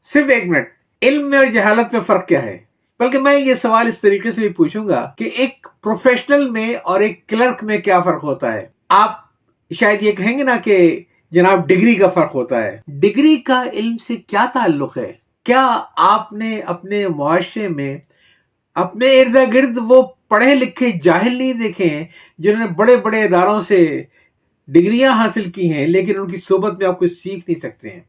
صرف ایک منٹ. علم میں اور جہالت میں فرق کیا ہے؟ بلکہ میں یہ سوال اس طریقے سے بھی پوچھوں گا کہ ایک پروفیشنل میں اور ایک کلرک میں کیا فرق ہوتا ہے؟ آپ شاید یہ کہیں گے نا کہ جناب ڈگری کا فرق ہوتا ہے. ڈگری کا علم سے کیا تعلق ہے؟ کیا آپ نے اپنے معاشرے میں اپنے ارد گرد وہ پڑھے لکھے جاہل نہیں دیکھے ہیں جنہوں نے بڑے بڑے اداروں سے ڈگریاں حاصل کی ہیں لیکن ان کی صحبت میں آپ کچھ سیکھ نہیں سکتے ہیں؟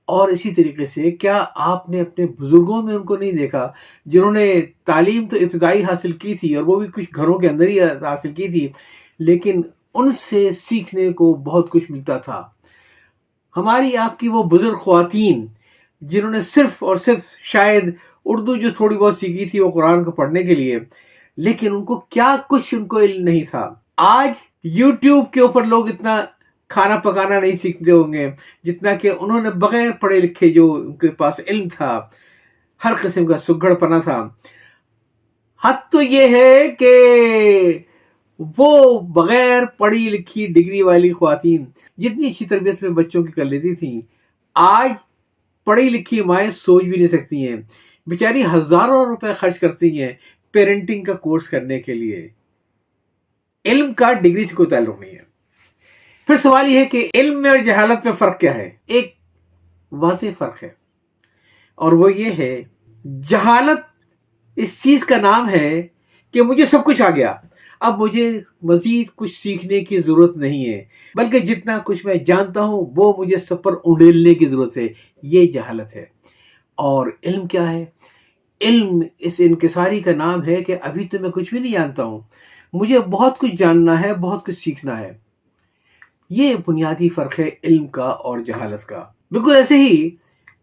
اور اسی طریقے سے کیا آپ نے اپنے بزرگوں میں ان کو نہیں دیکھا جنہوں نے تعلیم تو ابتدائی حاصل کی تھی اور وہ بھی کچھ گھروں کے اندر ہی حاصل کی تھی لیکن ان سے سیکھنے کو بہت کچھ ملتا تھا؟ ہماری آپ کی وہ بزرگ خواتین جنہوں نے صرف اور صرف شاید اردو جو تھوڑی بہت سیکھی تھی وہ قرآن کو پڑھنے کے لیے، لیکن ان کو کیا کچھ ان کو علم نہیں تھا. آج یوٹیوب کے اوپر لوگ اتنا کھانا پکانا نہیں سیکھتے ہوں گے جتنا کہ انہوں نے بغیر پڑھے لکھے جو ان کے پاس علم تھا، ہر قسم کا سگڑ پنا تھا. حد تو یہ ہے کہ وہ بغیر پڑھی لکھی ڈگری والی خواتین جتنی اچھی تربیت میں بچوں کی کر لیتی تھیں، آج پڑھی لکھی مائیں سوچ بھی نہیں سکتی ہیں. بیچاری ہزاروں روپے خرچ کرتی ہیں پیرنٹنگ کا کورس کرنے کے لیے. علم کا ڈگری سے کوئی تعلق نہیں ہے. پھر سوال یہ ہے کہ علم میں اور جہالت میں فرق کیا ہے؟ ایک واضح فرق ہے اور وہ یہ ہے جہالت اس چیز کا نام ہے کہ مجھے سب کچھ آ گیا، اب مجھے مزید کچھ سیکھنے کی ضرورت نہیں ہے، بلکہ جتنا کچھ میں جانتا ہوں وہ مجھے سب پر اونڈیلنے کی ضرورت ہے. یہ جہالت ہے. اور علم کیا ہے؟ علم اس انکساری کا نام ہے کہ ابھی تو میں کچھ بھی نہیں جانتا ہوں، مجھے بہت کچھ جاننا ہے، بہت کچھ سیکھنا ہے. یہ بنیادی فرق ہے علم کا اور جہالت کا. بالکل ایسے ہی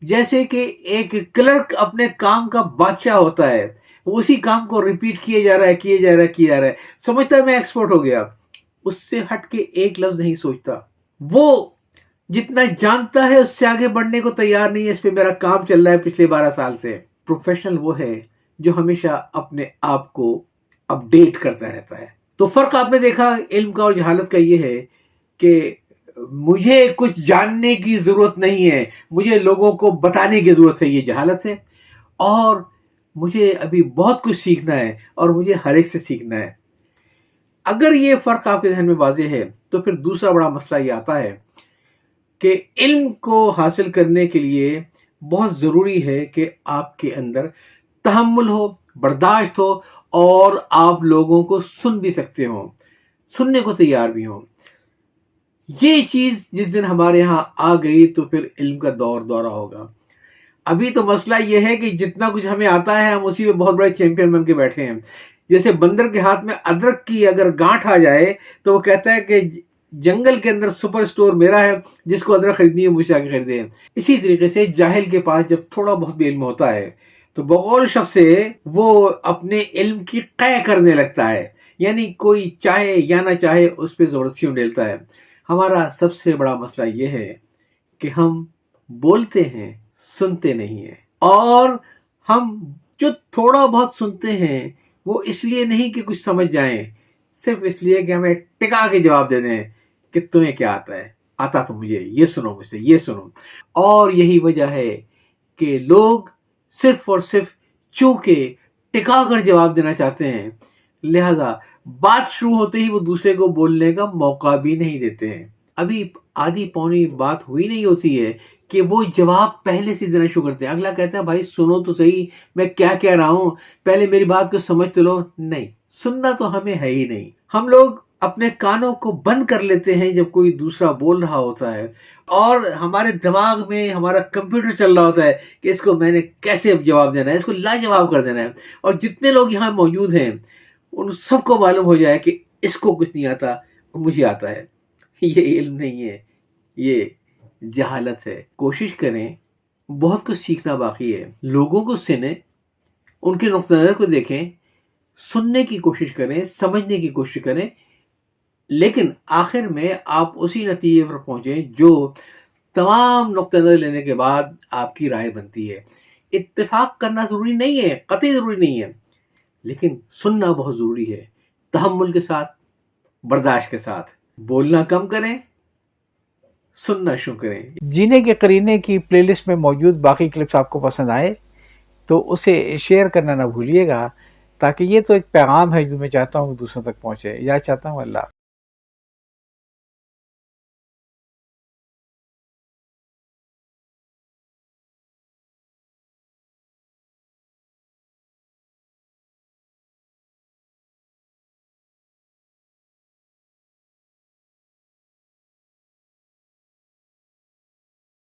جیسے کہ ایک کلرک اپنے کام کا بادشاہ ہوتا ہے، وہ اسی کام کو ریپیٹ کیے جا رہا ہے، سمجھتا ہے میں ایکسپرٹ ہو گیا، اس سے ہٹ کے ایک لفظ نہیں سوچتا. وہ جتنا جانتا ہے اس سے آگے بڑھنے کو تیار نہیں ہے. اس پہ میرا کام چل رہا ہے پچھلے 12 سال سے. پروفیشنل وہ ہے جو ہمیشہ اپنے آپ کو اپڈیٹ کرتا رہتا ہے. تو فرق آپ نے دیکھا علم کا اور جہالت کا یہ ہے کہ مجھے کچھ جاننے کی ضرورت نہیں ہے، مجھے لوگوں کو بتانے کی ضرورت ہے، یہ جہالت ہے. اور مجھے ابھی بہت کچھ سیکھنا ہے اور مجھے ہر ایک سے سیکھنا ہے. اگر یہ فرق آپ کے ذہن میں واضح ہے تو پھر دوسرا بڑا مسئلہ یہ آتا ہے کہ علم کو حاصل کرنے کے لیے بہت ضروری ہے کہ آپ کے اندر تحمل ہو، برداشت ہو اور آپ لوگوں کو سن بھی سکتے ہوں، سننے کو تیار بھی ہوں. یہ چیز جس دن ہمارے ہاں آ گئی تو پھر علم کا دورہ ہوگا. ابھی تو مسئلہ یہ ہے کہ جتنا کچھ ہمیں آتا ہے ہم اسی میں بہت بڑے چیمپئن بن کے بیٹھے ہیں. جیسے بندر کے ہاتھ میں ادرک کی اگر گانٹھ آ جائے تو وہ کہتا ہے کہ جنگل کے اندر سپر سٹور میرا ہے، جس کو ادرک خریدنی ہے مجھ سے آگے خریدے. اسی طریقے سے جاہل کے پاس جب تھوڑا بہت بھی علم ہوتا ہے تو بقول شخص سے وہ اپنے علم کی قے کرنے لگتا ہے، یعنی کوئی چاہے یا نہ چاہے اس پہ زبردستی ڈیلتا ہے. ہمارا سب سے بڑا مسئلہ یہ ہے کہ ہم بولتے ہیں، سنتے نہیں ہیں. اور ہم جو تھوڑا بہت سنتے ہیں وہ اس لیے نہیں کہ کچھ سمجھ جائیں، صرف اس لیے کہ ہمیں ٹکا کے جواب دے دیں کہ تمہیں کیا آتا ہے، آتا تو مجھے، یہ سنو مجھ سے، یہ سنو. اور یہی وجہ ہے کہ لوگ صرف اور صرف چونکہ ٹکا کر جواب دینا چاہتے ہیں، لہذا بات شروع ہوتے ہی وہ دوسرے کو بولنے کا موقع بھی نہیں دیتے ہیں. ابھی آدھی پونی بات ہوئی نہیں ہوتی ہے کہ وہ جواب پہلے سے دینا شروع کرتے ہیں. اگلا کہتا ہے بھائی سنو تو صحیح میں کیا کہہ رہا ہوں، پہلے میری بات کو سمجھ تو لو. نہیں، سننا تو ہمیں ہے ہی نہیں. ہم لوگ اپنے کانوں کو بند کر لیتے ہیں جب کوئی دوسرا بول رہا ہوتا ہے اور ہمارے دماغ میں ہمارا کمپیوٹر چل رہا ہوتا ہے کہ اس کو میں نے کیسے اب جواب دینا ہے، اس کو لاجواب کر دینا ہے. اور جتنے لوگ یہاں موجود ہیں ان سب کو معلوم ہو جائے کہ اس کو کچھ نہیں آتا، مجھے آتا ہے. یہ علم نہیں ہے، یہ جہالت ہے. کوشش کریں، بہت کچھ سیکھنا باقی ہے. لوگوں کو سنیں، ان کے نقطہ نظر کو دیکھیں، سننے کی کوشش کریں، سمجھنے کی کوشش کریں، لیکن آخر میں آپ اسی نتیجے پر پہنچیں جو تمام نقطہ نظر لینے کے بعد آپ کی رائے بنتی ہے. اتفاق کرنا ضروری نہیں ہے، قطعی ضروری نہیں ہے، لیکن سننا بہت ضروری ہے، تحمل کے ساتھ، برداشت کے ساتھ. بولنا کم کریں، سننا شروع کریں۔ جینے کے قرینے کی پلے لسٹ میں موجود باقی کلپس آپ کو پسند آئے تو اسے شیئر کرنا نہ بھولیے گا، تاکہ یہ تو ایک پیغام ہے جو میں چاہتا ہوں کہ دوسروں تک پہنچے۔ یا چاہتا ہوں اللہ